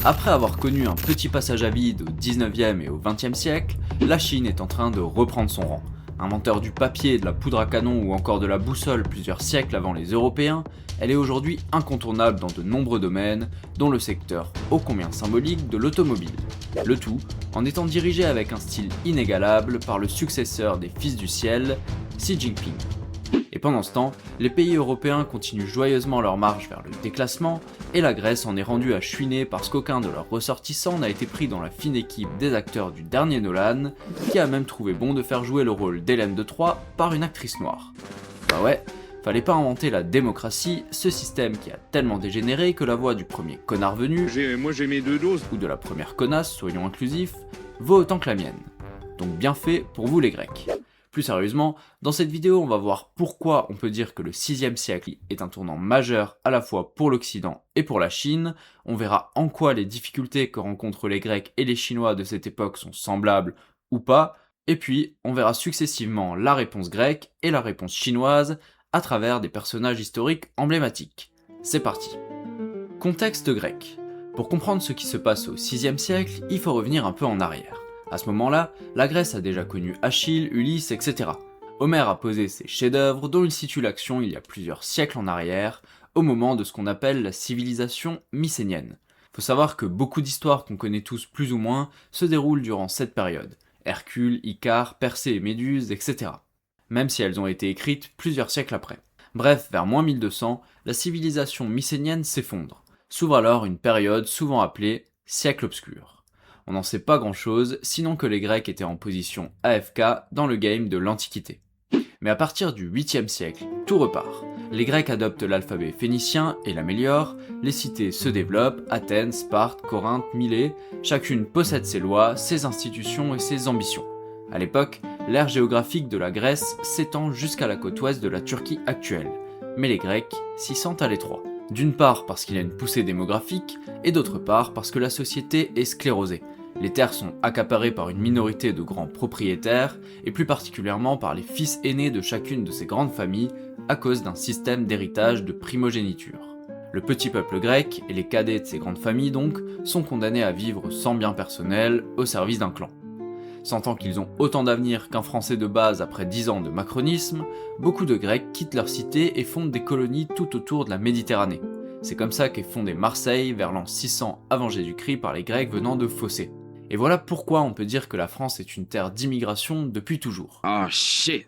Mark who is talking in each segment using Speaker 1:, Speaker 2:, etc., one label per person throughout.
Speaker 1: Après avoir connu un petit passage à vide au 19e et au 20e siècle, la Chine est en train de reprendre son rang. Inventeur du papier, de la poudre à canon ou encore de la boussole plusieurs siècles avant les Européens, elle est aujourd'hui incontournable dans de nombreux domaines, dont le secteur ô combien symbolique de l'automobile. Le tout en étant dirigé avec un style inégalable par le successeur des Fils du Ciel, Xi Jinping. Et pendant ce temps, les pays européens continuent joyeusement leur marche vers le déclassement, et la Grèce en est rendue à chouiner parce qu'aucun de leurs ressortissants n'a été pris dans la fine équipe des acteurs du dernier Nolan, qui a même trouvé bon de faire jouer le rôle d'Hélène de Troie par une actrice noire. Bah ouais, fallait pas inventer la démocratie, ce système qui a tellement dégénéré que la voix du premier connard venu,
Speaker 2: Moi j'ai mes 2 doses.
Speaker 1: ou de la première connasse, soyons inclusifs, vaut autant que la mienne. Donc bien fait pour vous les Grecs. Plus sérieusement, dans cette vidéo on va voir pourquoi on peut dire que le 6e siècle est un tournant majeur à la fois pour l'Occident et pour la Chine, on verra en quoi les difficultés que rencontrent les Grecs et les Chinois de cette époque sont semblables ou pas, et puis on verra successivement la réponse grecque et la réponse chinoise à travers des personnages historiques emblématiques. C'est parti. Contexte grec. Pour comprendre ce qui se passe au 6e siècle, il faut revenir un peu en arrière. À ce moment-là, la Grèce a déjà connu Achille, Ulysse, etc. Homère a posé ses chefs-d'œuvre dont il situe l'action il y a plusieurs siècles en arrière, au moment de ce qu'on appelle la civilisation mycénienne. Faut savoir que beaucoup d'histoires qu'on connaît tous plus ou moins se déroulent durant cette période. Hercule, Icare, Persée et Méduse, etc. Même si elles ont été écrites plusieurs siècles après. Bref, vers moins 1200, la civilisation mycénienne s'effondre. S'ouvre alors une période souvent appelée siècle obscur. On n'en sait pas grand chose, sinon que les Grecs étaient en position AFK dans le game de l'Antiquité. Mais à partir du 8e siècle, tout repart. Les Grecs adoptent l'alphabet phénicien et l'améliorent, les cités se développent, Athènes, Sparte, Corinthe, Milet, chacune possède ses lois, ses institutions et ses ambitions. À l'époque, l'aire géographique de la Grèce s'étend jusqu'à la côte ouest de la Turquie actuelle, mais les Grecs s'y sentent à l'étroit. D'une part parce qu'il y a une poussée démographique, et d'autre part parce que la société est sclérosée. Les terres sont accaparées par une minorité de grands propriétaires, et plus particulièrement par les fils aînés de chacune de ces grandes familles, à cause d'un système d'héritage de primogéniture. Le petit peuple grec, et les cadets de ces grandes familles donc, sont condamnés à vivre sans bien personnel, au service d'un clan. Sentant qu'ils ont autant d'avenir qu'un Français de base après 10 ans de macronisme, beaucoup de Grecs quittent leur cité et fondent des colonies tout autour de la Méditerranée. C'est comme ça qu'est fondée Marseille vers l'an 600 avant Jésus-Christ par les Grecs venant de Phocée. Et voilà pourquoi on peut dire que la France est une terre d'immigration depuis toujours.
Speaker 2: Oh shit,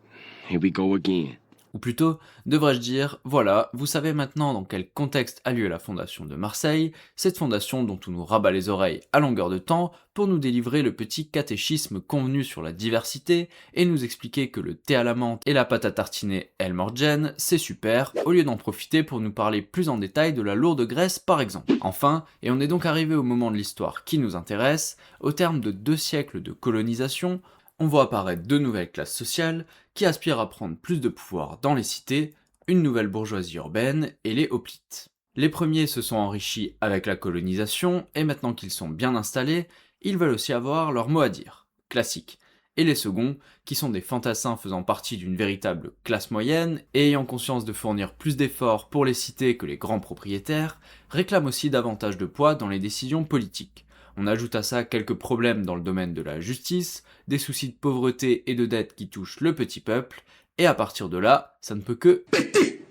Speaker 2: here we go again.
Speaker 1: Ou plutôt, devrais-je dire, voilà, vous savez maintenant dans quel contexte a lieu la fondation de Marseille, cette fondation dont on nous rabat les oreilles à longueur de temps pour nous délivrer le petit catéchisme convenu sur la diversité et nous expliquer que le thé à la menthe et la pâte à tartiner El Morgen, c'est super, au lieu d'en profiter pour nous parler plus en détail de la lourde Grèce par exemple. Enfin, et on est donc arrivé au moment de l'histoire qui nous intéresse, au terme de 2 siècles de colonisation, on voit apparaître 2 nouvelles classes sociales qui aspirent à prendre plus de pouvoir dans les cités, une nouvelle bourgeoisie urbaine et les hoplites. Les premiers se sont enrichis avec la colonisation et maintenant qu'ils sont bien installés, ils veulent aussi avoir leur mot à dire, classique. Et les seconds, qui sont des fantassins faisant partie d'une véritable classe moyenne et ayant conscience de fournir plus d'efforts pour les cités que les grands propriétaires, réclament aussi davantage de poids dans les décisions politiques. On ajoute à ça quelques problèmes dans le domaine de la justice, des soucis de pauvreté et de dette qui touchent le petit peuple, et à partir de là, ça ne peut que péter.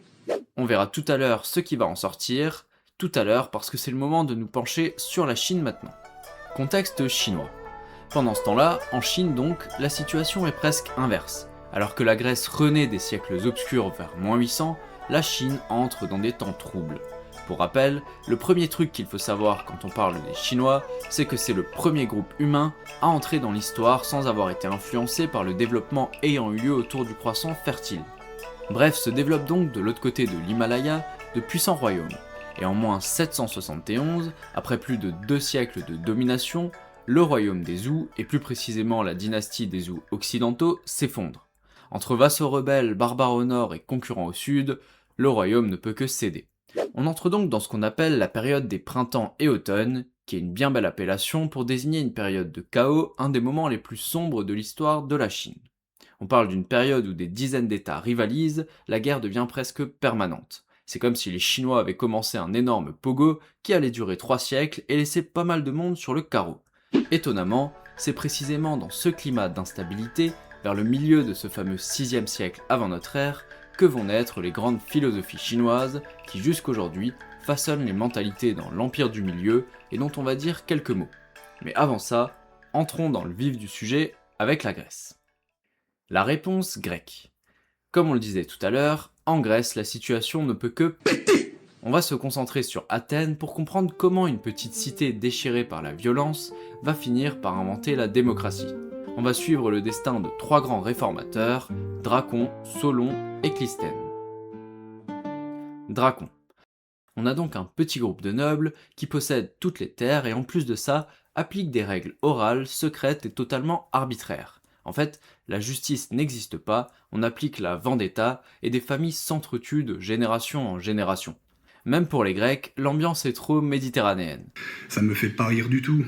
Speaker 1: On verra tout à l'heure ce qui va en sortir, tout à l'heure parce que c'est le moment de nous pencher sur la Chine maintenant. Contexte chinois. Pendant ce temps-là, en Chine donc, la situation est presque inverse. Alors que la Grèce renaît des siècles obscurs vers moins 800, la Chine entre dans des temps troubles. Pour rappel, le premier truc qu'il faut savoir quand on parle des Chinois, c'est que c'est le premier groupe humain à entrer dans l'histoire sans avoir été influencé par le développement ayant eu lieu autour du croissant fertile. Bref, se développent donc de l'autre côté de l'Himalaya de puissants royaumes. Et en moins 771, après plus de 2 siècles de domination, le royaume des Zhou, et plus précisément la dynastie des Zhou occidentaux, s'effondre. Entre vassaux rebelles, barbares au nord et concurrents au sud, le royaume ne peut que céder. On entre donc dans ce qu'on appelle la période des printemps et automnes, qui est une bien belle appellation pour désigner une période de chaos, un des moments les plus sombres de l'histoire de la Chine. On parle d'une période où des dizaines d'États rivalisent, la guerre devient presque permanente. C'est comme si les Chinois avaient commencé un énorme pogo qui allait durer 3 siècles et laisser pas mal de monde sur le carreau. Étonnamment, c'est précisément dans ce climat d'instabilité, vers le milieu de ce fameux 6e siècle avant notre ère, que vont naître les grandes philosophies chinoises qui jusqu'aujourd'hui façonnent les mentalités dans l'Empire du Milieu et dont on va dire quelques mots. Mais avant ça, entrons dans le vif du sujet avec la Grèce. La réponse grecque. Comme on le disait tout à l'heure, en Grèce, la situation ne peut que péter. On va se concentrer sur Athènes pour comprendre comment une petite cité déchirée par la violence va finir par inventer la démocratie. On va suivre le destin de 3 grands réformateurs, Dracon, Solon et Clisthène. Dracon. On a donc un petit groupe de nobles qui possèdent toutes les terres et en plus de ça, appliquent des règles orales, secrètes et totalement arbitraires. En fait, la justice n'existe pas, on applique la vendetta et des familles s'entretuent de génération en génération. Même pour les Grecs, l'ambiance est trop méditerranéenne.
Speaker 3: Ça me fait pas rire du tout.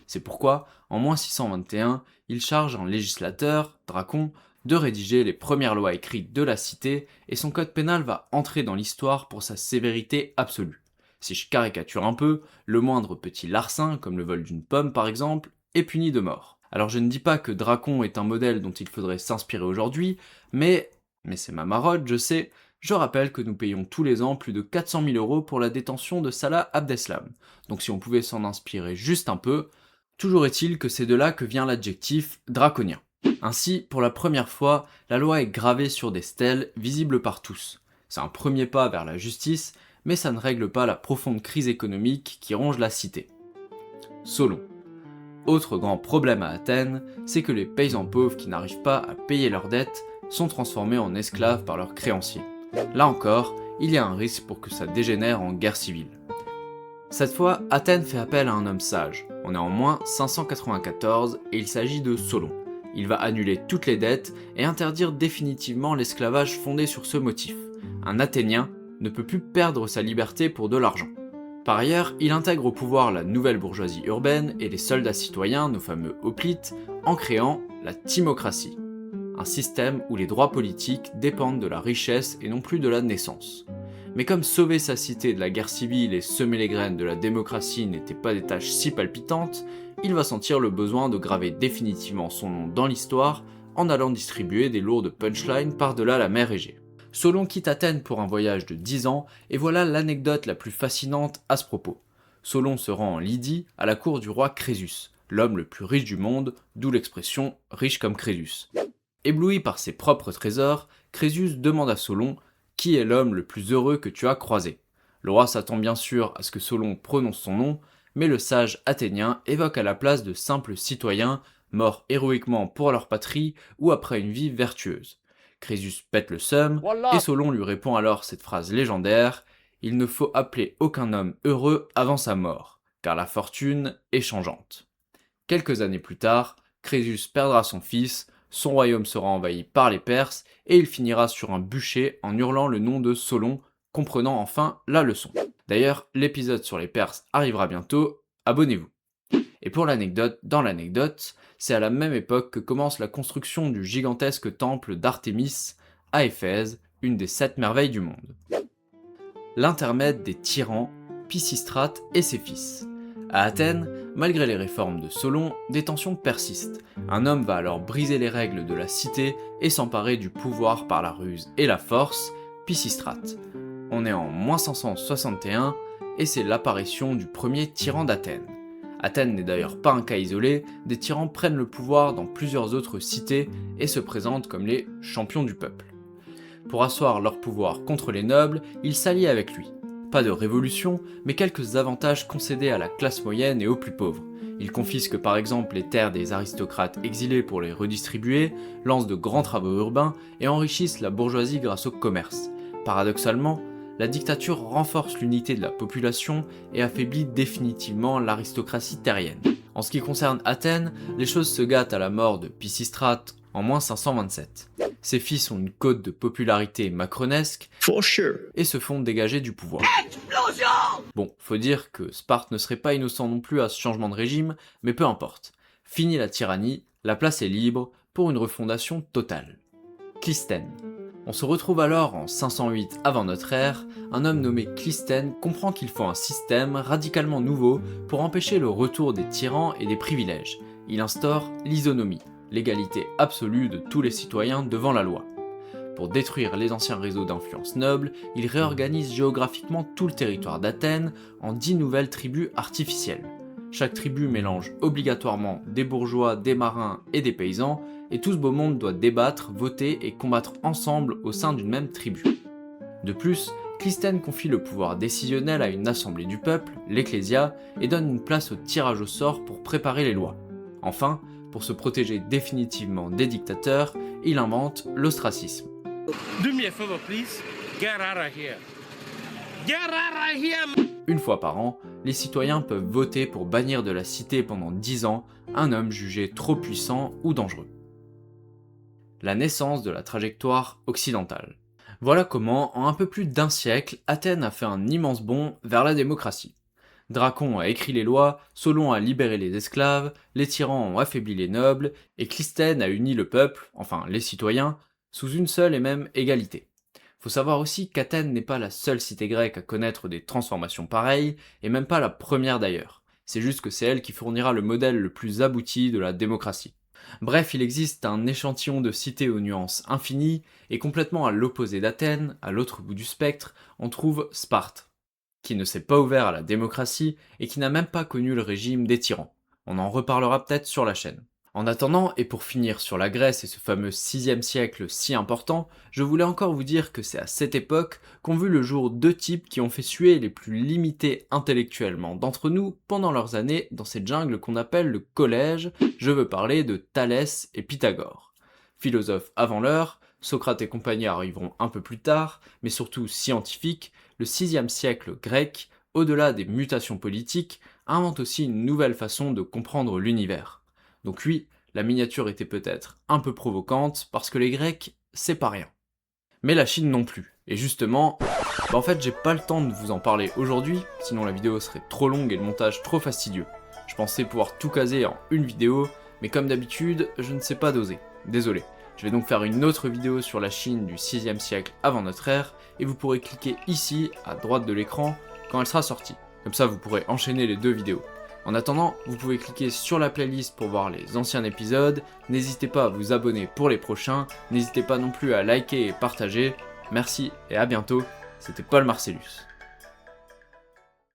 Speaker 1: C'est pourquoi, en 621, il charge un législateur, Dracon, de rédiger les premières lois écrites de la cité et son code pénal va entrer dans l'histoire pour sa sévérité absolue. Si je caricature un peu, le moindre petit larcin, comme le vol d'une pomme par exemple, est puni de mort. Alors je ne dis pas que Dracon est un modèle dont il faudrait s'inspirer aujourd'hui, mais c'est ma marotte, je sais, je rappelle que nous payons tous les ans plus de 400 000 € pour la détention de Salah Abdeslam. Donc si on pouvait s'en inspirer juste un peu, toujours est-il que c'est de là que vient l'adjectif draconien. Ainsi, pour la première fois, la loi est gravée sur des stèles, visibles par tous. C'est un premier pas vers la justice, mais ça ne règle pas la profonde crise économique qui ronge la cité. Solon. Autre grand problème à Athènes, c'est que les paysans pauvres qui n'arrivent pas à payer leurs dettes sont transformés en esclaves par leurs créanciers. Là encore, il y a un risque pour que ça dégénère en guerre civile. Cette fois, Athènes fait appel à un homme sage. On est en 594 et il s'agit de Solon. Il va annuler toutes les dettes et interdire définitivement l'esclavage fondé sur ce motif. Un Athénien ne peut plus perdre sa liberté pour de l'argent. Par ailleurs, il intègre au pouvoir la nouvelle bourgeoisie urbaine et les soldats citoyens, nos fameux hoplites, en créant la timocratie. Un système où les droits politiques dépendent de la richesse et non plus de la naissance. Mais comme sauver sa cité de la guerre civile et semer les graines de la démocratie n'étaient pas des tâches si palpitantes, il va sentir le besoin de graver définitivement son nom dans l'histoire en allant distribuer des lourdes punchlines par-delà la mer Égée. Solon quitte Athènes pour un voyage de 10 ans et voilà l'anecdote la plus fascinante à ce propos. Solon se rend en Lydie à la cour du roi Crésus, l'homme le plus riche du monde, d'où l'expression « riche comme Crésus ». Ébloui par ses propres trésors, Crésus demande à Solon « Qui est l'homme le plus heureux que tu as croisé ?» Le roi s'attend bien sûr à ce que Solon prononce son nom, mais le sage athénien évoque à la place de simples citoyens morts héroïquement pour leur patrie ou après une vie vertueuse. Crésus pète le seum, et Solon lui répond alors cette phrase légendaire « Il ne faut appeler aucun homme heureux avant sa mort, car la fortune est changeante. » Quelques années plus tard, Crésus perdra son fils, son royaume sera envahi par les Perses, et il finira sur un bûcher en hurlant le nom de Solon, comprenant enfin la leçon. D'ailleurs, l'épisode sur les Perses arrivera bientôt, abonnez-vous. Et pour l'anecdote, dans l'anecdote, c'est à la même époque que commence la construction du gigantesque temple d'Artémis à Éphèse, une des 7 merveilles du monde. L'intermède des tyrans, Pisistrate et ses fils. À Athènes, malgré les réformes de Solon, des tensions persistent. Un homme va alors briser les règles de la cité et s'emparer du pouvoir par la ruse et la force, Pisistrate. On est en 561 et c'est l'apparition du premier tyran d'Athènes. Athènes n'est d'ailleurs pas un cas isolé, des tyrans prennent le pouvoir dans plusieurs autres cités et se présentent comme les champions du peuple. Pour asseoir leur pouvoir contre les nobles, ils s'allient avec lui. Pas de révolution, mais quelques avantages concédés à la classe moyenne et aux plus pauvres. Ils confisquent par exemple les terres des aristocrates exilés pour les redistribuer, lancent de grands travaux urbains et enrichissent la bourgeoisie grâce au commerce. Paradoxalement, la dictature renforce l'unité de la population et affaiblit définitivement l'aristocratie terrienne. En ce qui concerne Athènes, les choses se gâtent à la mort de Pisistrate en 527. Ses fils ont une cote de popularité macronesque et se font dégager du pouvoir. Bon, faut dire que Sparte ne serait pas innocent non plus à ce changement de régime, mais peu importe. Fini la tyrannie, la place est libre pour une refondation totale. Clisthène. On se retrouve alors en 508 avant notre ère, un homme nommé Clisthène comprend qu'il faut un système radicalement nouveau pour empêcher le retour des tyrans et des privilèges. Il instaure l'isonomie, l'égalité absolue de tous les citoyens devant la loi. Pour détruire les anciens réseaux d'influence nobles, il réorganise géographiquement tout le territoire d'Athènes en 10 nouvelles tribus artificielles. Chaque tribu mélange obligatoirement des bourgeois, des marins et des paysans, et tout ce beau monde doit débattre, voter et combattre ensemble au sein d'une même tribu. De plus, Clisthène confie le pouvoir décisionnel à une assemblée du peuple, l'Ecclésia, et donne une place au tirage au sort pour préparer les lois. Enfin, pour se protéger définitivement des dictateurs, il invente l'ostracisme.
Speaker 4: Do me a favor, please. Get out of here. Get out of here.
Speaker 1: Une fois par an, les citoyens peuvent voter pour bannir de la cité pendant 10 ans un homme jugé trop puissant ou dangereux. La naissance de la trajectoire occidentale. Voilà comment, en un peu plus d'1 siècle, Athènes a fait un immense bond vers la démocratie. Dracon a écrit les lois, Solon a libéré les esclaves, les tyrans ont affaibli les nobles, et Clisthène a uni le peuple, enfin les citoyens, sous une seule et même égalité. Faut savoir aussi qu'Athènes n'est pas la seule cité grecque à connaître des transformations pareilles, et même pas la première d'ailleurs. C'est juste que c'est elle qui fournira le modèle le plus abouti de la démocratie. Bref, il existe un échantillon de cités aux nuances infinies, et complètement à l'opposé d'Athènes, à l'autre bout du spectre, on trouve Sparte, qui ne s'est pas ouvert à la démocratie et qui n'a même pas connu le régime des tyrans. On en reparlera peut-être sur la chaîne. En attendant, et pour finir sur la Grèce et ce fameux 6e siècle si important, je voulais encore vous dire que c'est à cette époque qu'ont vu le jour 2 types qui ont fait suer les plus limités intellectuellement d'entre nous pendant leurs années dans cette jungle qu'on appelle le collège, je veux parler de Thalès et Pythagore. Philosophes avant l'heure, Socrate et compagnie arriveront un peu plus tard, mais surtout scientifiques, le 6e siècle grec, au-delà des mutations politiques, invente aussi une nouvelle façon de comprendre l'univers. Donc oui, la miniature était peut-être un peu provocante, parce que les Grecs, c'est pas rien. Mais la Chine non plus. Et justement, en fait j'ai pas le temps de vous en parler aujourd'hui, sinon la vidéo serait trop longue et le montage trop fastidieux. Je pensais pouvoir tout caser en une vidéo, mais comme d'habitude, je ne sais pas doser. Désolé. Je vais donc faire une autre vidéo sur la Chine du 6e siècle avant notre ère, et vous pourrez cliquer ici, à droite de l'écran, quand elle sera sortie. Comme ça vous pourrez enchaîner les 2 vidéos. En attendant, vous pouvez cliquer sur la playlist pour voir les anciens épisodes, n'hésitez pas à vous abonner pour les prochains, n'hésitez pas non plus à liker et partager. Merci et à bientôt, c'était Paul Marcellus.